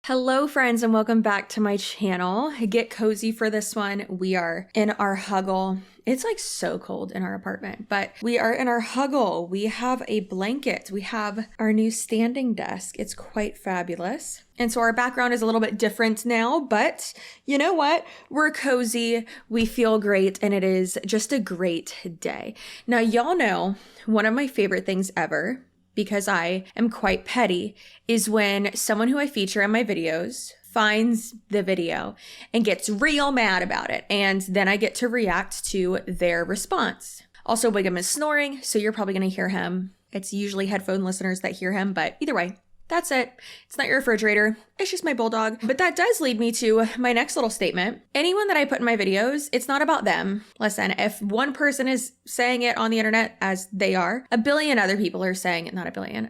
Hello friends and welcome back to my channel. Get cozy for this one. We are in our huggle. It's like so cold in our apartment, but we are in our huggle. We have a blanket. We have our new standing desk. It's quite fabulous. And so our background is a little bit different now, but you know what? We're cozy, we feel great, and it is just a great day. Now, y'all know one of my favorite things ever, because I am quite petty, is when someone who I feature in my videos finds the video and gets real mad about it. And then I get to react to their response. Also, Wiggum is snoring, so you're probably gonna hear him. It's usually headphone listeners that hear him, but either way, that's it. It's not your refrigerator. It's just my bulldog. But that does lead me to my next little statement. Anyone that I put in my videos, it's not about them. Listen, if one person is saying it on the internet, as they are, a billion other people are saying it, not a billion,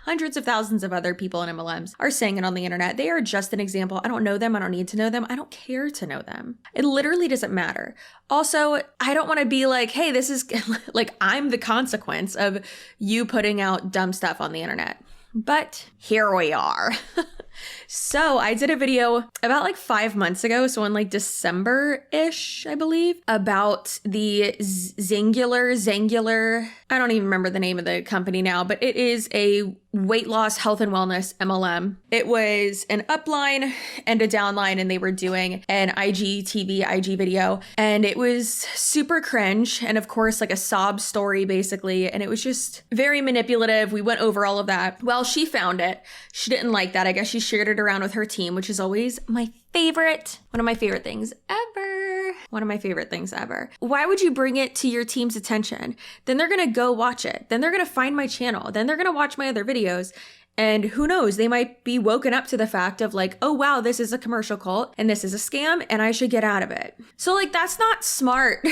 hundreds of thousands of other people in MLMs are saying it on the internet. They are just an example. I don't know them. I don't need to know them. I don't care to know them. It literally doesn't matter. Also, I don't want to be like, hey, this is like, I'm the consequence of you putting out dumb stuff on the internet. But here we are. So I did a video about like 5 months ago, so in like December-ish, I believe, about the Zangular, I don't even remember the name of the company now, but it is a weight loss, health and wellness MLM. It was an upline and a downline, and they were doing an IG video, and it was super cringe, and of course like a sob story basically, and it was just very manipulative. We went over all of that. Well, she found it. She didn't like that. I guess she shared it around with her team, which is always my favorite. One of my favorite things ever. One of my favorite things ever. Why would you bring it to your team's attention? Then they're gonna go watch it. Then they're gonna find my channel. Then they're gonna watch my other videos. And who knows, they might be woken up to the fact of like, oh wow, this is a commercial cult and this is a scam and I should get out of it. So like, that's not smart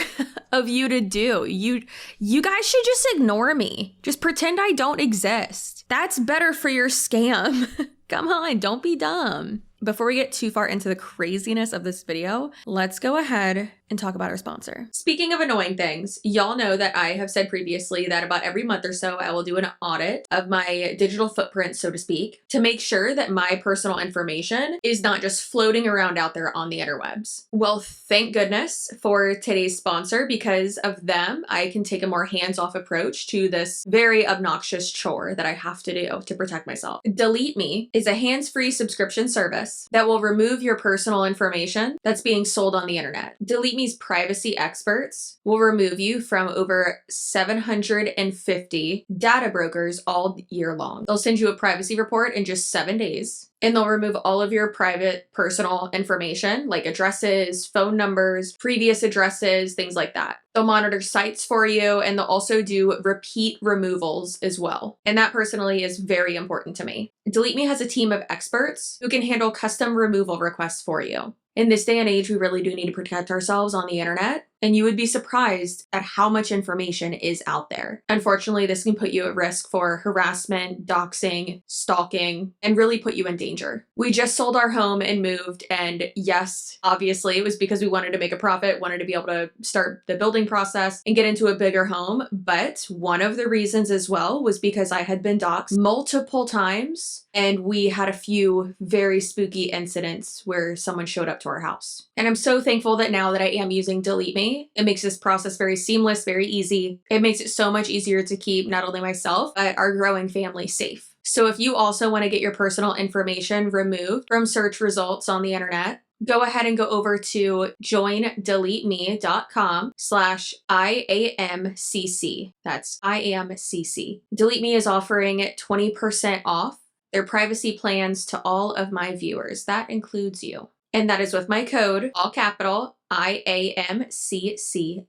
of you to do. You guys should just ignore me. Just pretend I don't exist. That's better for your scam. Come on, don't be dumb. Before we get too far into the craziness of this video, let's go ahead and talk about our sponsor. Speaking of annoying things, y'all know that I have said previously that about every month or so, I will do an audit of my digital footprint, so to speak, to make sure that my personal information is not just floating around out there on the interwebs. Well, thank goodness for today's sponsor. Because of them, I can take a more hands-off approach to this very obnoxious chore that I have to do to protect myself. Delete Me is a hands-free subscription service that will remove your personal information that's being sold on the internet. Delete Me's privacy experts will remove you from over 750 data brokers all year long. They'll send you a privacy report in just 7 days, and they'll remove all of your private personal information like addresses, phone numbers, previous addresses, things like that. They'll monitor sites for you, and they'll also do repeat removals as well. And that personally is very important to me. Delete Me has a team of experts who can handle custom removal requests for you. In this day and age, we really do need to protect ourselves on the internet, and you would be surprised at how much information is out there. Unfortunately, this can put you at risk for harassment, doxing, stalking, and really put you in danger. We just sold our home and moved, and yes, obviously it was because we wanted to make a profit, wanted to be able to start the building process and get into a bigger home, but one of the reasons as well was because I had been doxed multiple times, and we had a few very spooky incidents where someone showed up to our house. And I'm so thankful that now that I am using Delete Me, it makes this process very seamless, very easy. It makes it so much easier to keep not only myself, but our growing family safe. So if you also want to get your personal information removed from search results on the internet, go ahead and go over to joindeleteme.com/IAMCC. That's IAMCC. Delete Me is offering 20% off their privacy plans to all of my viewers. That includes you. And that is with my code, all capital, IAMCC.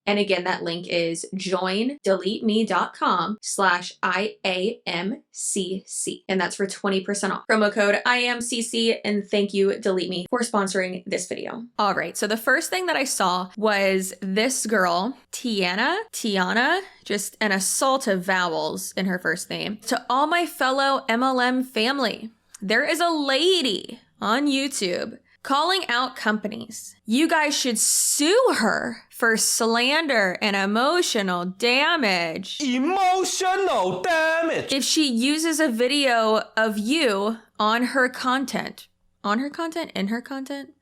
And again, that link is joindeleteme.com/IAMCC. And that's for 20% off. Promo code IAMCC. And thank you, Delete Me, for sponsoring this video. All right. So the first thing that I saw was this girl, Tiana, just an assault of vowels in her first name. To all my fellow MLM family, there is a lady on YouTube calling out companies. You guys should sue her for slander and emotional damage. Emotional damage. If she uses a video of you on her content, in her content,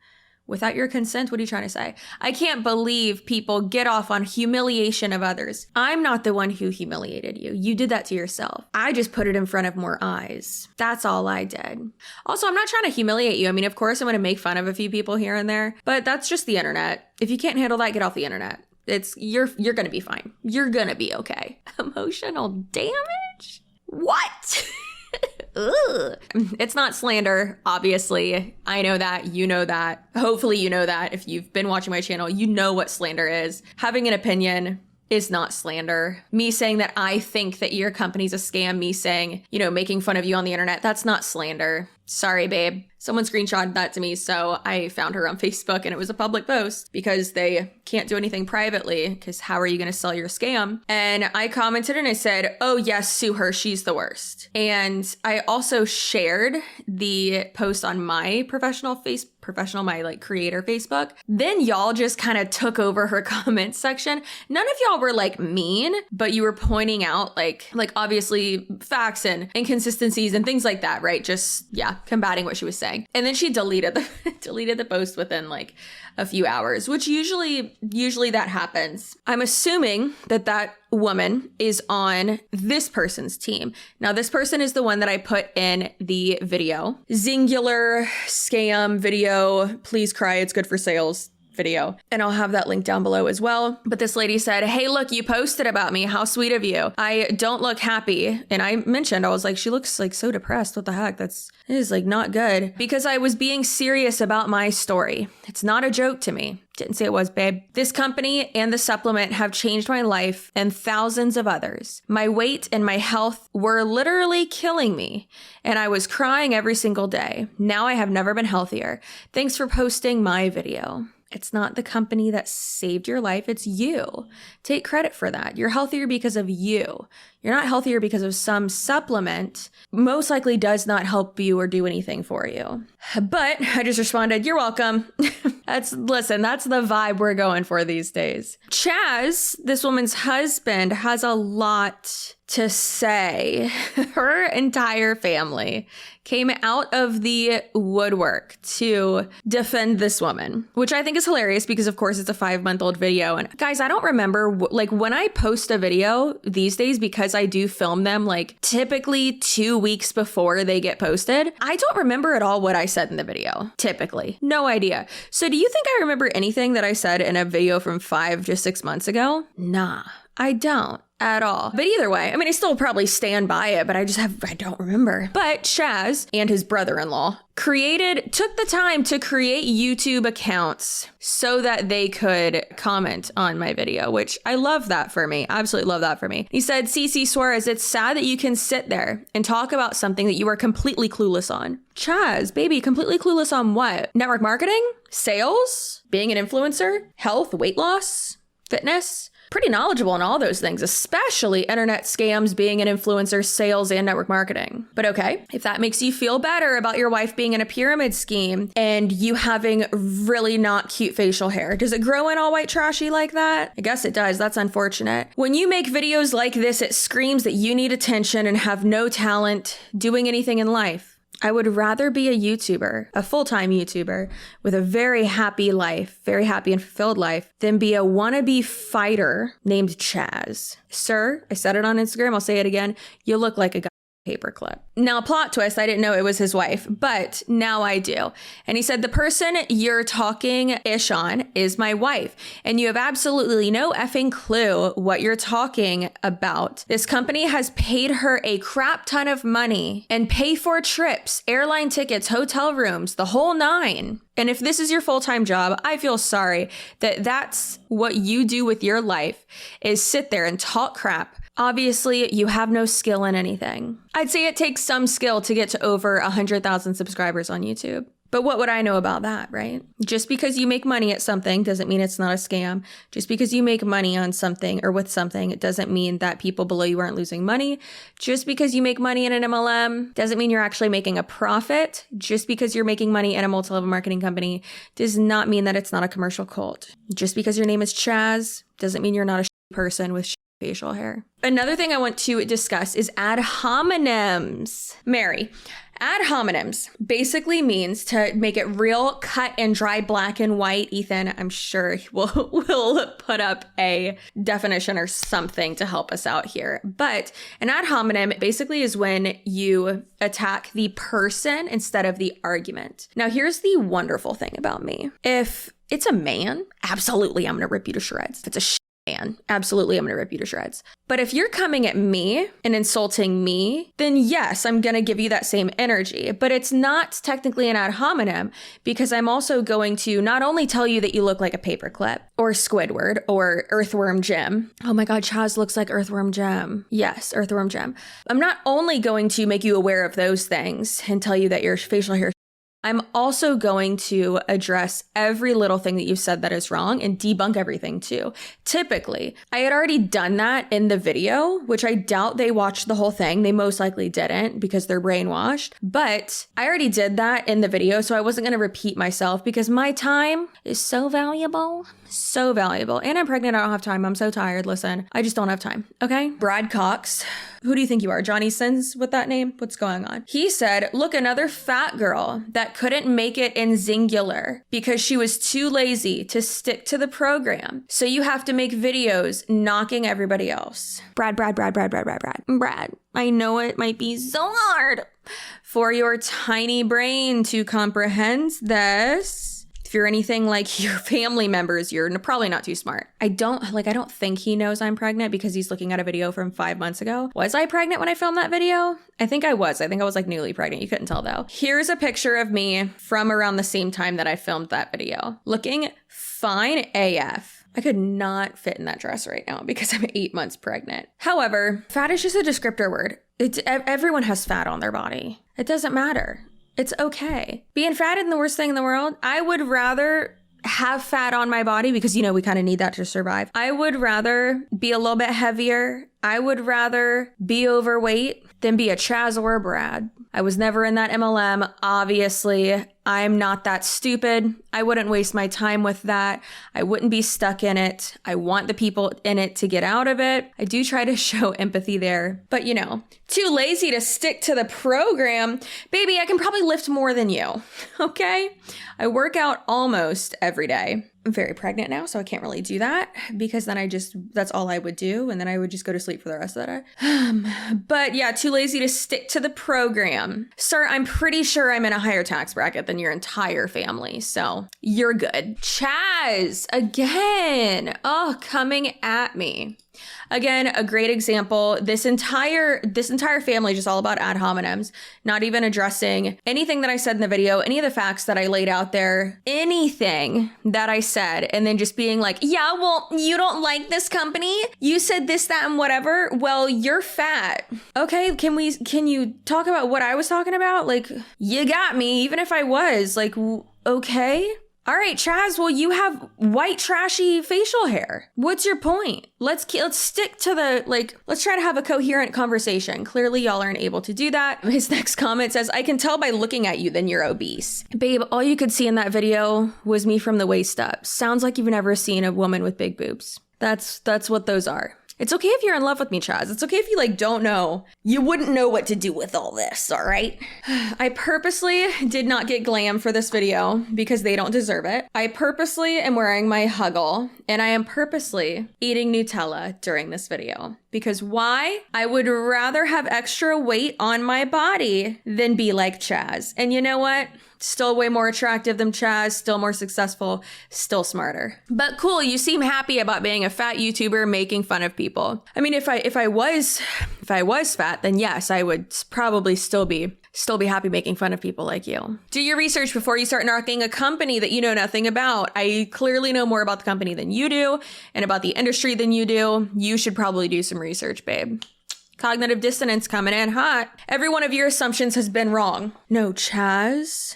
without your consent, what are you trying to say? I can't believe people get off on humiliation of others. I'm not the one who humiliated you. You did that to yourself. I just put it in front of more eyes. That's all I did. Also, I'm not trying to humiliate you. I mean, of course, I'm going to make fun of a few people here and there, but that's just the internet. If you can't handle that, get off the internet. You're going to be fine. You're going to be okay. Emotional damage? What? Ugh. It's not slander, obviously. I know that. You know that. Hopefully you know that. If you've been watching my channel, you know what slander is. Having an opinion is not slander. Me saying that I think that your company's a scam, me saying, making fun of you on the internet, that's not slander. Sorry, babe. Someone screenshotted that to me, so I found her on Facebook, and it was a public post because they can't do anything privately, because how are you going to sell your scam? And I commented and I said, oh yes, sue her, she's the worst. And I also shared the post on my my creator Facebook. Then y'all just kind of took over her comment section. None of y'all were mean, but you were pointing out like obviously facts and inconsistencies and things like that, right? Just, combating what she was saying. And then she deleted the post within a few hours, which usually that happens. I'm assuming that woman is on this person's team. Now, this person is the one that I put in the video. Zingular scam video, please cry, it's good for sales video. And I'll have that link down below as well. But this lady said, hey, look, you posted about me. How sweet of you. I don't look happy. And I mentioned, I was like, she looks so depressed. What the heck? It is not good. Because I was being serious about my story. It's not a joke to me. Didn't say it was, babe. This company and the supplement have changed my life and thousands of others. My weight and my health were literally killing me, and I was crying every single day. Now I have never been healthier. Thanks for posting my video. It's not the company that saved your life. It's you. Take credit for that. You're healthier because of you. You're not healthier because of some supplement. Most likely does not help you or do anything for you. But I just responded, you're welcome. That's the vibe we're going for these days. Chaz, this woman's husband, has a lot to say. Her entire family came out of the woodwork to defend this woman, which I think is hilarious because, of course, it's a 5-month-old video. And guys, I don't remember, when I post a video these days, because I do film them typically 2 weeks before they get posted, I don't remember at all what I said in the video, typically. No idea. So do you think I remember anything that I said in a video from 5 to 6 months ago? Nah, I don't. At all. But either way, I still probably stand by it, but I don't remember. But Chaz and his brother-in-law took the time to create YouTube accounts so that they could comment on my video, which I love that for me. Absolutely love that for me. He said, CCSUAREZ, it's sad that you can sit there and talk about something that you are completely clueless on. Chaz, baby, completely clueless on what? Network marketing? Sales? Being an influencer? Health? Weight loss? Fitness? Pretty knowledgeable in all those things, especially internet scams, being an influencer, sales, and network marketing. But okay, if that makes you feel better about your wife being in a pyramid scheme and you having really not cute facial hair, does it grow in all white trashy like that? I guess it does. That's unfortunate. When you make videos like this, it screams that you need attention and have no talent doing anything in life. I would rather be a YouTuber, a full-time YouTuber with a very happy life, very happy and fulfilled life, than be a wannabe fighter named Chaz. Sir, I said it on Instagram, I'll say it again, you look like a guy. Paperclip. Now, plot twist, I didn't know it was his wife, but now I do. And he said, the person you're talking ish on is my wife, and you have absolutely no effing clue what you're talking about. This company has paid her a crap ton of money and pay for trips, airline tickets, hotel rooms, the whole nine. And if this is your full-time job, I feel sorry that that's what you do with your life, is sit there and talk crap. Obviously, you have no skill in anything. I'd say it takes some skill to get to over 100,000 subscribers on YouTube. But what would I know about that, right? Just because you make money at something doesn't mean it's not a scam. Just because you make money on something or with something, it doesn't mean that people below you aren't losing money. Just because you make money in an MLM doesn't mean you're actually making a profit. Just because you're making money in a multi-level marketing company does not mean that it's not a commercial cult. Just because your name is Chaz doesn't mean you're not a person with facial hair. Another thing I want to discuss is ad hominems. Mary, ad hominems basically means to make it real cut and dry, black and white. Ethan, I'm sure will put up a definition or something to help us out here. But an ad hominem basically is when you attack the person instead of the argument. Now, here's the wonderful thing about me. If it's a man, absolutely, I'm going to rip you to shreds. If it's a man, absolutely, I'm going to rip you to shreds. But if you're coming at me and insulting me, then yes, I'm going to give you that same energy. But it's not technically an ad hominem because I'm also going to not only tell you that you look like a paperclip or Squidward or Earthworm Jim. Oh my God, Chaz looks like Earthworm Jim. Yes, Earthworm Jim. I'm not only going to make you aware of those things and tell you that your facial hair, I'm also going to address every little thing that you said that is wrong and debunk everything too. Typically, I had already done that in the video, which I doubt they watched the whole thing. They most likely didn't because they're brainwashed. But I already did that in the video, so I wasn't going to repeat myself because my time is so valuable. So valuable. And I'm pregnant. I don't have time. I'm so tired. Listen, I just don't have time. Okay. Brad Cox. Who do you think you are? Johnny Sins with that name? What's going on? He said, look, another fat girl that couldn't make it in Singular because she was too lazy to stick to the program. So you have to make videos knocking everybody else. Brad, I know it might be so hard for your tiny brain to comprehend this. If you're anything like your family members, you're probably not too smart. I don't think he knows I'm pregnant because he's looking at a video from 5 months ago. Was I pregnant when I filmed that video? I think I was like newly pregnant. You couldn't tell though. Here's a picture of me from around the same time that I filmed that video. Looking fine AF. I could not fit in that dress right now because I'm 8 months pregnant. However, fat is just a descriptor word. Everyone has fat on their body. It doesn't matter. It's okay. Being fat isn't the worst thing in the world. I would rather have fat on my body because, we kind of need that to survive. I would rather be a little bit heavier. I would rather be overweight than be a Chaz or a Brad. I was never in that MLM. Obviously, I'm not that stupid. I wouldn't waste my time with that. I wouldn't be stuck in it. I want the people in it to get out of it. I do try to show empathy there. But, too lazy to stick to the program. Baby, I can probably lift more than you. Okay? I work out almost every day. I'm very pregnant now, so I can't really do that because then that's all I would do. And then I would just go to sleep for the rest of the day. But yeah, too lazy to stick to the program. Sir, I'm pretty sure I'm in a higher tax bracket than your entire family. So you're good. Chaz, again. Oh, coming at me. Again, a great example. This entire family is just all about ad hominems, not even addressing anything that I said in the video, any of the facts that I laid out there, anything that I said, and then just being like, yeah, well, you don't like this company. You said this, that, and whatever. Well, you're fat. Okay, can you talk about what I was talking about? Like, you got me, even if I was like, okay. All right, Chaz, well, you have white, trashy facial hair. What's your point? Let's stick to let's try to have a coherent conversation. Clearly, y'all aren't able to do that. His next comment says, I can tell by looking at you, then you're obese. Babe, all you could see in that video was me from the waist up. Sounds like you've never seen a woman with big boobs. That's what those are. It's okay if you're in love with me, Chaz. It's okay if you don't know. You wouldn't know what to do with all this, all right? I purposely did not get glam for this video because they don't deserve it. I purposely am wearing my huggle and I am purposely eating Nutella during this video. Because why? I would rather have extra weight on my body than be like Chaz. And you know what? Still way more attractive than Chaz, still more successful, still smarter. But cool, you seem happy about being a fat YouTuber making fun of people. I mean, if I was fat, then yes, I would probably still be happy making fun of people like you. Do your research before you start knocking a company that you know nothing about. I clearly know more about the company than you do and about the industry than you do. You should probably do some research, babe. Cognitive dissonance coming in hot. Every one of your assumptions has been wrong. No, Chaz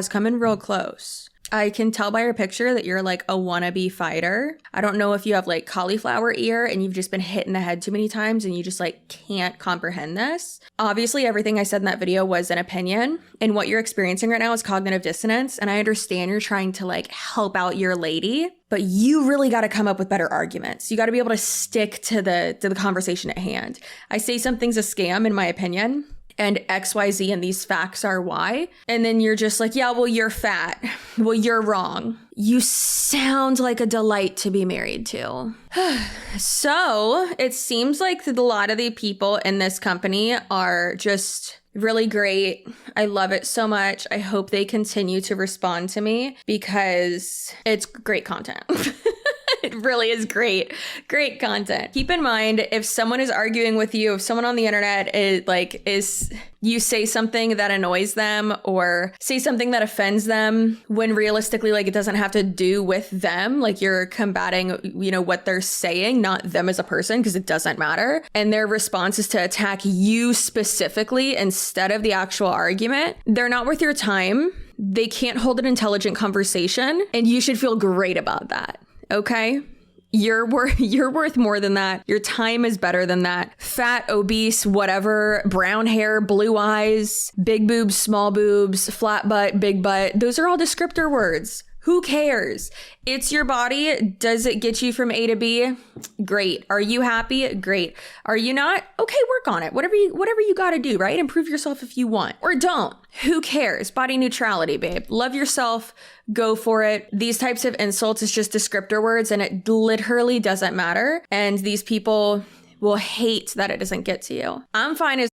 coming real close. I can tell by your picture that you're like a wannabe fighter. I don't know if you have like cauliflower ear and you've just been hit in the head too many times and you just like can't comprehend this. Obviously, everything I said in that video was an opinion, and what you're experiencing right now is cognitive dissonance. And I understand you're trying to like help out your lady, but you really got to come up with better arguments. You got to be able to stick to the conversation at hand. I say something's a scam in my opinion, and XYZ and these facts are Y. And then you're just like, yeah, well, you're fat. Well, you're wrong. You sound like a delight to be married to. So it seems like a lot of the people in this company are just really great. I love it so much. I hope they continue to respond to me because it's great content. It really is great content. Keep in mind, if someone is arguing with you, if someone on the internet is you say something that annoys them or say something that offends them, when realistically, like, it doesn't have to do with them. Like, you're combating, what they're saying, not them as a person, because it doesn't matter. And their response is to attack you specifically instead of the actual argument. They're not worth your time. They can't hold an intelligent conversation, and you should feel great about that. Okay? You're worth more than that. Your time is better than that. Fat, obese, whatever, brown hair, blue eyes, big boobs, small boobs, flat butt, big butt. Those are all descriptor words. Who cares? It's your body. Does it get you from A to B? Great. Are you happy? Great. Are you not? Okay, work on it. Whatever you got to do, right? Improve yourself if you want, or don't. Who cares? Body neutrality, babe. Love yourself. Go for it. These types of insults is just descriptor words, and it literally doesn't matter. And these people will hate that it doesn't get to you. I'm fine as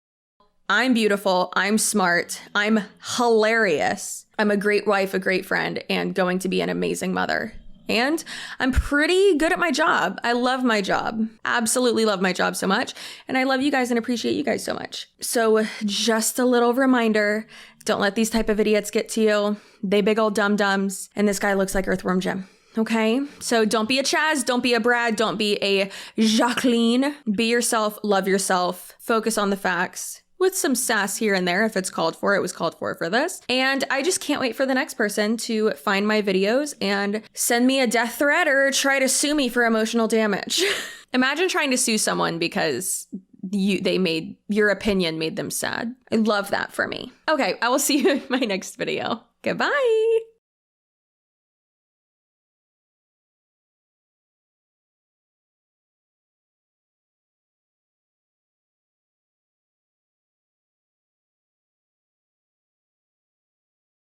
I'm beautiful. I'm smart. I'm hilarious. I'm a great wife, a great friend, and going to be an amazing mother. And I'm pretty good at my job. I love my job. Absolutely love my job so much. And I love you guys and appreciate you guys so much. So just a little reminder, don't let these type of idiots get to you. They big old dum-dums. And this guy looks like Earthworm Jim. Okay? So don't be a Chaz. Don't be a Brad. Don't be a Jacqueline. Be yourself. Love yourself. Focus on the facts. With some sass here and there if it's called for. It was called for this. And I just can't wait for the next person to find my videos and send me a death threat or try to sue me for emotional damage. Imagine trying to sue someone because your opinion made them sad. I love that for me. Okay, I will see you in my next video. Goodbye.